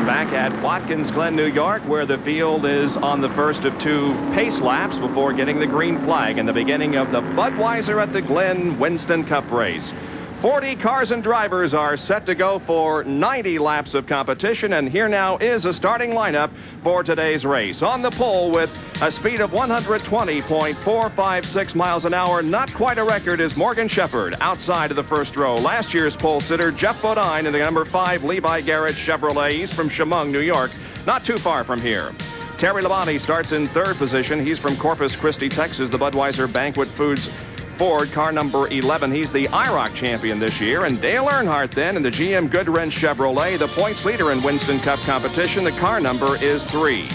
Back at Watkins, Glen, New York, where the field is on the first of two pace laps before getting the green flag in the beginning of the Budweiser at the Glen Winston Cup race. 40 cars and drivers are set to go for 90 laps of competition, and here now is a starting lineup for today's race. On the pole with a speed of 120.456 miles an hour, not quite a record, is Morgan Shepherd outside of the first row. Last year's pole sitter, Jeff Bodine, in the number 5 Levi Garrett Chevrolet. He's from Chemung, New York, not too far from here. Terry Labonte starts in third position. He's from Corpus Christi, Texas, the Budweiser Banquet Foods Ford, car number 11. He's the IROC champion this year. And Dale Earnhardt then in the GM Goodwrench Chevrolet, the points leader in Winston Cup competition. The car number is 3.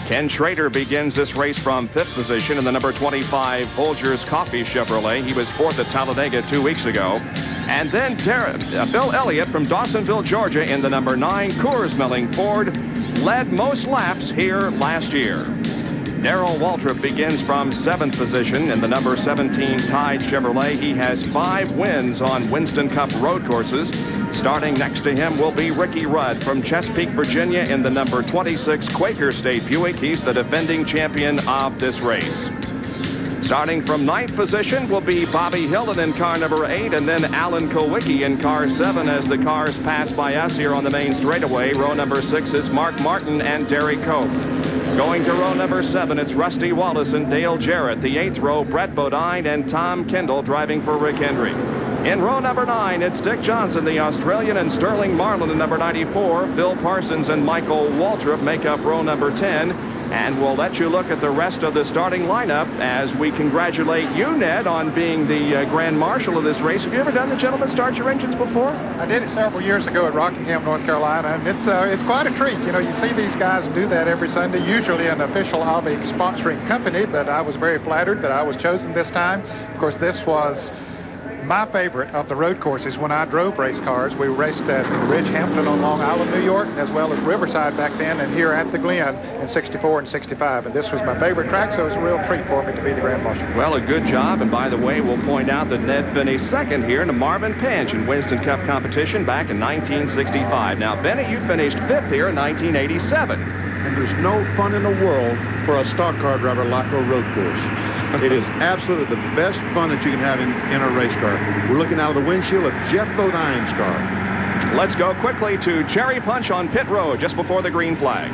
Ken Schrader begins this race from 5th position in the number 25 Folgers Coffee Chevrolet. He was 4th at Talladega 2 weeks ago. And then Bill Elliott from Dawsonville, Georgia, in the number 9 Coors Milling Ford, led most laps here last year. Darrell Waltrip begins from 7th position in the number 17 Tide Chevrolet. He has 5 wins on Winston Cup road courses. Starting next to him will be Ricky Rudd from Chesapeake, Virginia, in the number 26 Quaker State Buick. He's the defending champion of this race. Starting from 9th position will be Bobby Hilton in car number 8, and then Alan Kowicki in car 7 as the cars pass by us here on the main straightaway. Row number 6 is Mark Martin and Derek Cope. Going to row number 7, it's Rusty Wallace and Dale Jarrett. The 8th row, Brett Bodine and Tom Kendall driving for Rick Hendry. In row number 9, it's Dick Johnson, the Australian, and Sterling Marlin in number 94. Bill Parsons and Michael Waltrip make up row number 10. And we'll let you look at the rest of the starting lineup as we congratulate you, Ned, on being the Grand Marshal of this race. Have you ever done the Gentlemen Start Your Engines before? I did it several years ago at Rockingham, North Carolina, and it's quite a treat. You know, you see these guys do that every Sunday, usually an official of a sponsoring company, but I was very flattered that I was chosen this time. Of course, this was my favorite of the road courses when I drove race cars. We raced at Ridge Hampton on Long Island, New York, as well as Riverside back then, and here at the Glen in 64 and 65. And this was my favorite track, so it was a real treat for me to be the Grand Marshal. Well, a good job. And by the way, we'll point out that Ned finished 2nd here to Marvin Pinch in Winston Cup competition back in 1965. Now, Benny, you finished 5th here in 1987. And there's no fun in the world for a stock car driver like a road course. It is absolutely the best fun that you can have in a race car. We're looking out of the windshield of Jeff Bodine's car. Let's go quickly to Cherry Punch on pit road just before the green flag.